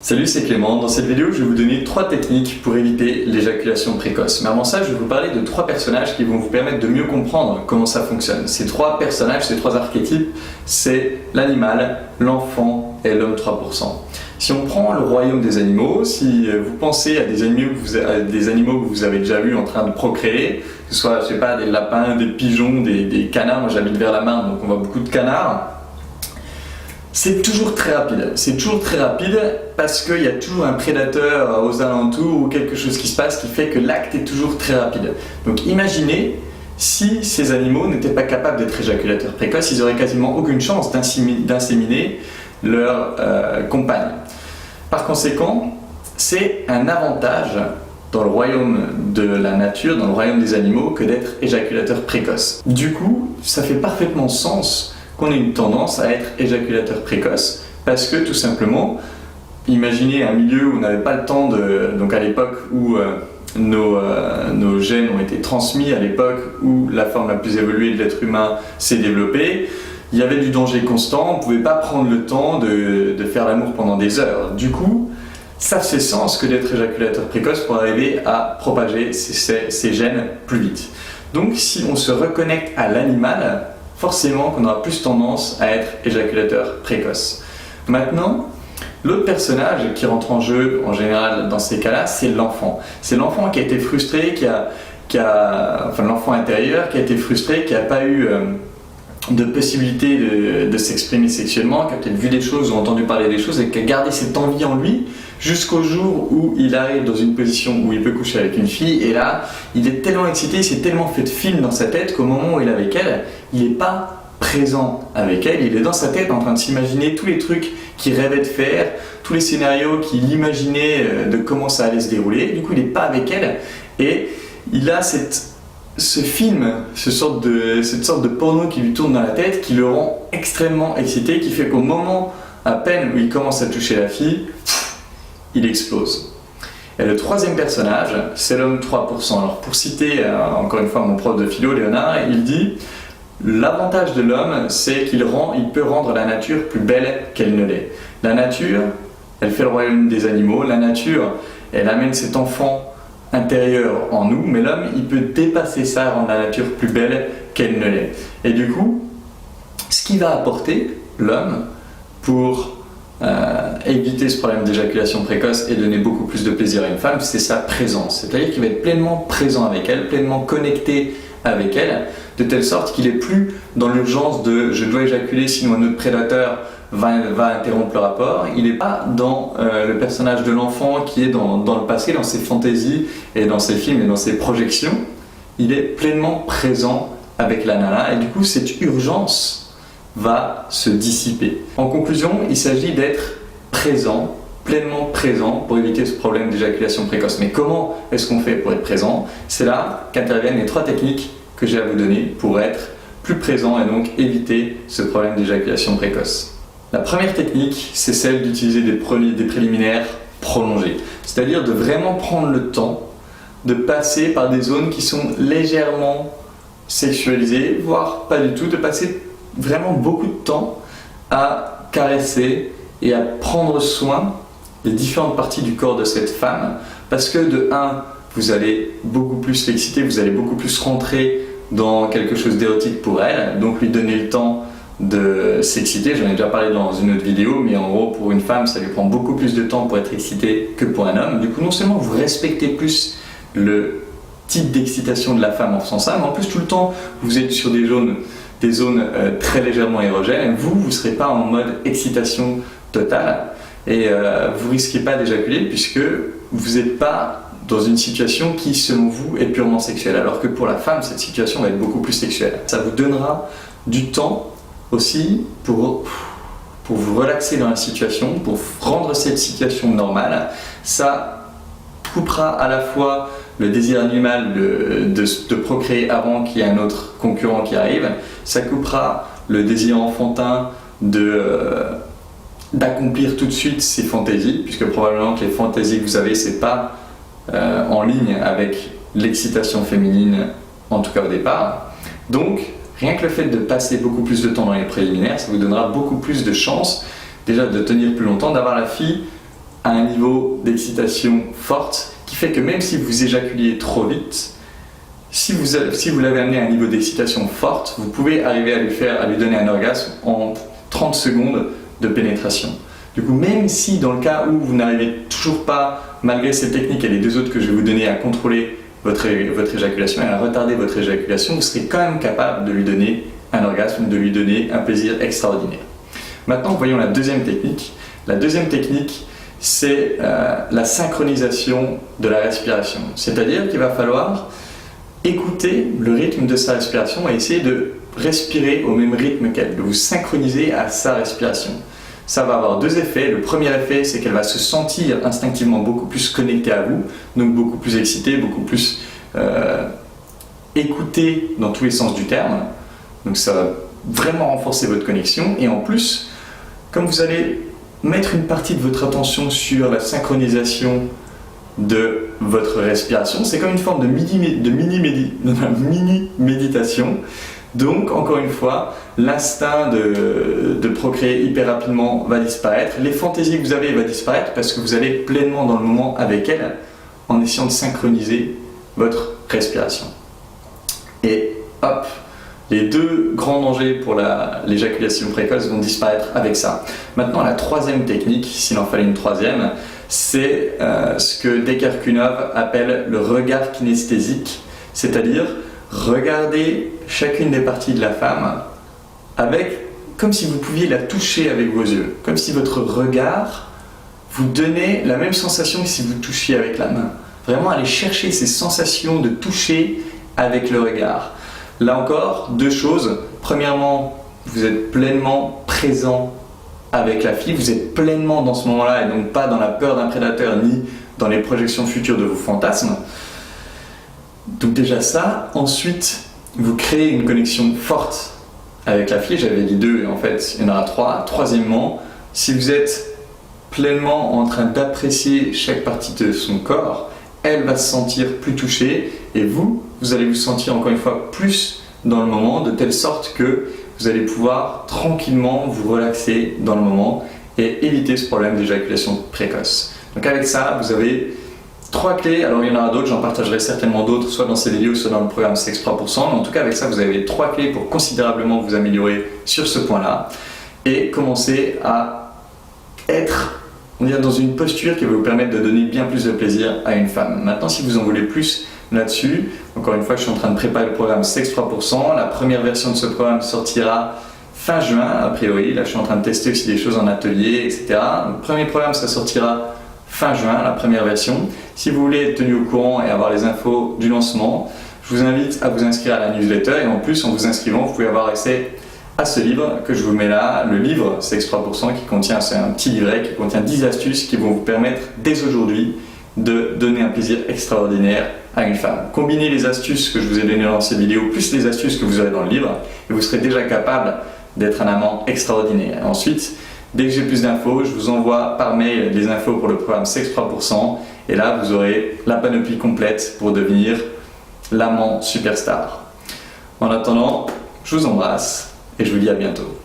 Salut, c'est Clément. Dans cette vidéo, je vais vous donner 3 techniques pour éviter l'éjaculation précoce. Mais avant ça, je vais vous parler de 3 personnages qui vont vous permettre de mieux comprendre comment ça fonctionne. Ces 3 personnages, ces 3 archétypes, c'est l'animal, l'enfant et l'homme 3%. Si on prend le royaume des animaux, si vous pensez à des animaux que vous avez déjà vus en train de procréer, que ce soit, je sais pas, des lapins, des pigeons, des canards, moi j'habite vers la Marne, donc on voit beaucoup de canards. C'est toujours très rapide. C'est toujours très rapide parce qu'il y a toujours un prédateur aux alentours ou quelque chose qui se passe qui fait que l'acte est toujours très rapide. Donc imaginez si ces animaux n'étaient pas capables d'être éjaculateurs précoces, ils n'auraient quasiment aucune chance d'inséminer leur compagne. Par conséquent, c'est un avantage dans le royaume de la nature, dans le royaume des animaux, que d'être éjaculateur précoce. Du coup, ça fait parfaitement sens qu'on ait une tendance à être éjaculateur précoce parce que tout simplement, imaginez un milieu où on n'avait pas le temps donc à l'époque où nos gènes ont été transmis, à l'époque où la forme la plus évoluée de l'être humain s'est développée, il y avait du danger constant, on ne pouvait pas prendre le temps de faire l'amour pendant des heures. Du coup, ça fait sens que d'être éjaculateur précoce pour arriver à propager ces gènes plus vite. Donc si on se reconnecte à l'animal, forcément qu'on aura plus tendance à être éjaculateur précoce. Maintenant, l'autre personnage qui rentre en jeu en général dans ces cas-là, c'est l'enfant. C'est l'enfant qui a été frustré, enfin l'enfant intérieur qui a été frustré, qui n'a pas eu de possibilité de s'exprimer sexuellement, qui a peut-être vu des choses ou entendu parler des choses et qui a gardé cette envie en lui jusqu'au jour où il arrive dans une position où il peut coucher avec une fille et là, il est tellement excité, il s'est tellement fait de film dans sa tête qu'au moment où il est avec elle, il n'est pas présent avec elle, il est dans sa tête en train de s'imaginer tous les trucs qu'il rêvait de faire, tous les scénarios qu'il imaginait de comment ça allait se dérouler, du coup il n'est pas avec elle et il a ce film, cette sorte de porno qui lui tourne dans la tête, qui le rend extrêmement excité, qui fait qu'au moment à peine où il commence à toucher la fille, il explose. Et le troisième personnage, c'est l'homme 3%. Alors pour citer encore une fois mon prof de philo, Léonard, il dit « L'avantage de l'homme, c'est qu'il peut rendre la nature plus belle qu'elle ne l'est. La nature, elle fait le royaume des animaux, la nature, elle amène cet enfant intérieur en nous, mais l'homme, il peut dépasser ça, rendre la nature plus belle qu'elle ne l'est. Et du coup, ce qui va apporter l'homme pour éviter ce problème d'éjaculation précoce et donner beaucoup plus de plaisir à une femme, c'est sa présence. C'est-à-dire qu'il va être pleinement présent avec elle, pleinement connecté avec elle, de telle sorte qu'il n'est plus dans l'urgence de « je dois éjaculer sinon un autre prédateur va interrompre le rapport ». Il n'est pas dans le personnage de l'enfant qui est dans le passé, dans ses fantaisies et dans ses films et dans ses projections. Il est pleinement présent avec la nana et du coup cette urgence va se dissiper. En conclusion, il s'agit d'être présent, pleinement présent pour éviter ce problème d'éjaculation précoce. Mais comment est-ce qu'on fait pour être présent? C'est là qu'interviennent les 3 techniques que j'ai à vous donner pour être plus présent et donc éviter ce problème d'éjaculation précoce. La première technique, c'est celle d'utiliser des préliminaires prolongés. C'est-à-dire de vraiment prendre le temps de passer par des zones qui sont légèrement sexualisées, voire pas du tout, de passer vraiment beaucoup de temps à caresser et à prendre soin des différentes parties du corps de cette femme parce que de 1, vous allez beaucoup plus l'exciter, vous allez beaucoup plus rentrer dans quelque chose d'érotique pour elle, donc lui donner le temps de s'exciter. J'en ai déjà parlé dans une autre vidéo, mais en gros pour une femme ça lui prend beaucoup plus de temps pour être excitée que pour un homme. Du coup non seulement vous respectez plus le type d'excitation de la femme en faisant ça, mais en plus tout le temps vous êtes sur des zones très légèrement érogènes, vous ne serez pas en mode excitation totale et vous ne risquez pas d'éjaculer puisque vous n'êtes pas dans une situation qui, selon vous, est purement sexuelle. Alors que pour la femme, cette situation va être beaucoup plus sexuelle. Ça vous donnera du temps aussi pour vous relaxer dans la situation, pour rendre cette situation normale. Ça coupera à la fois le désir animal de procréer avant qu'il y ait un autre concurrent qui arrive, ça coupera le désir enfantin d'accomplir tout de suite ses fantaisies, puisque probablement que les fantaisies que vous avez, c'est pas en ligne avec l'excitation féminine, en tout cas au départ. Donc, rien que le fait de passer beaucoup plus de temps dans les préliminaires, ça vous donnera beaucoup plus de chances déjà de tenir plus longtemps, d'avoir la fille à un niveau d'excitation forte qui fait que même si vous éjaculez trop vite, si vous l'avez amené à un niveau d'excitation forte, vous pouvez arriver à lui donner un orgasme en 30 secondes de pénétration. Du coup, même si dans le cas où vous n'arrivez toujours pas, malgré ces techniques et les deux autres que je vais vous donner, à contrôler votre éjaculation et à retarder votre éjaculation, vous serez quand même capable de lui donner un orgasme, de lui donner un plaisir extraordinaire. Maintenant, voyons la deuxième technique. La deuxième technique, c'est la synchronisation de la respiration. C'est-à-dire qu'il va falloir écouter le rythme de sa respiration et essayer de respirer au même rythme qu'elle, de vous synchroniser à sa respiration. Ça va avoir deux effets. Le premier effet, c'est qu'elle va se sentir instinctivement beaucoup plus connectée à vous, donc beaucoup plus excitée, beaucoup plus écoutée dans tous les sens du terme. Donc ça va vraiment renforcer votre connexion. Et en plus, comme vous allez mettre une partie de votre attention sur la synchronisation de votre respiration, c'est comme une forme de mini-méditation. Donc, encore une fois, l'instinct de procréer hyper rapidement va disparaître. Les fantaisies que vous avez vont disparaître parce que vous allez pleinement dans le moment avec elle en essayant de synchroniser votre respiration. Et hop, les deux grands dangers pour l'éjaculation précoce vont disparaître avec ça. Maintenant, la troisième technique, s'il en fallait une troisième, c'est ce que Descartes-Kunov appelle le regard kinesthésique, c'est-à-dire regarder chacune des parties de la femme comme si vous pouviez la toucher avec vos yeux, comme si votre regard vous donnait la même sensation que si vous touchiez avec la main. Vraiment aller chercher ces sensations de toucher avec le regard. Là encore, deux choses. Premièrement, vous êtes pleinement présent avec la fille, vous êtes pleinement dans ce moment-là et donc pas dans la peur d'un prédateur ni dans les projections futures de vos fantasmes. Donc déjà ça. Ensuite, vous créez une connexion forte avec la fille. J'avais dit deux et en fait il y en aura trois. Troisièmement, si vous êtes pleinement en train d'apprécier chaque partie de son corps, elle va se sentir plus touchée et vous allez vous sentir encore une fois plus dans le moment, de telle sorte que vous allez pouvoir tranquillement vous relaxer dans le moment et éviter ce problème d'éjaculation précoce. Donc avec ça, vous avez 3 clés. Alors il y en aura d'autres, j'en partagerai certainement d'autres, soit dans ces vidéos, soit dans le programme Sex 3%. Mais en tout cas avec ça, vous avez 3 clés pour considérablement vous améliorer sur ce point-là et commencer à être dans une posture qui va vous permettre de donner bien plus de plaisir à une femme. Maintenant, si vous en voulez plus là-dessus, encore une fois, je suis en train de préparer le programme Sex 3%. La première version de ce programme sortira fin juin, a priori. Là, je suis en train de tester aussi des choses en atelier, etc. Le premier programme, ça sortira fin juin, la première version. Si vous voulez être tenu au courant et avoir les infos du lancement, je vous invite à vous inscrire à la newsletter. Et en plus, en vous inscrivant, vous pouvez avoir accès à ce livre que je vous mets là, le livre Sex 3% qui contient, c'est un petit livret qui contient 10 astuces qui vont vous permettre dès aujourd'hui de donner un plaisir extraordinaire à une femme. Combinez les astuces que je vous ai données dans cette vidéo plus les astuces que vous aurez dans le livre et vous serez déjà capable d'être un amant extraordinaire. Ensuite, dès que j'ai plus d'infos, je vous envoie par mail les infos pour le programme Sex 3% et là vous aurez la panoplie complète pour devenir l'amant superstar. En attendant, je vous embrasse et je vous dis à bientôt.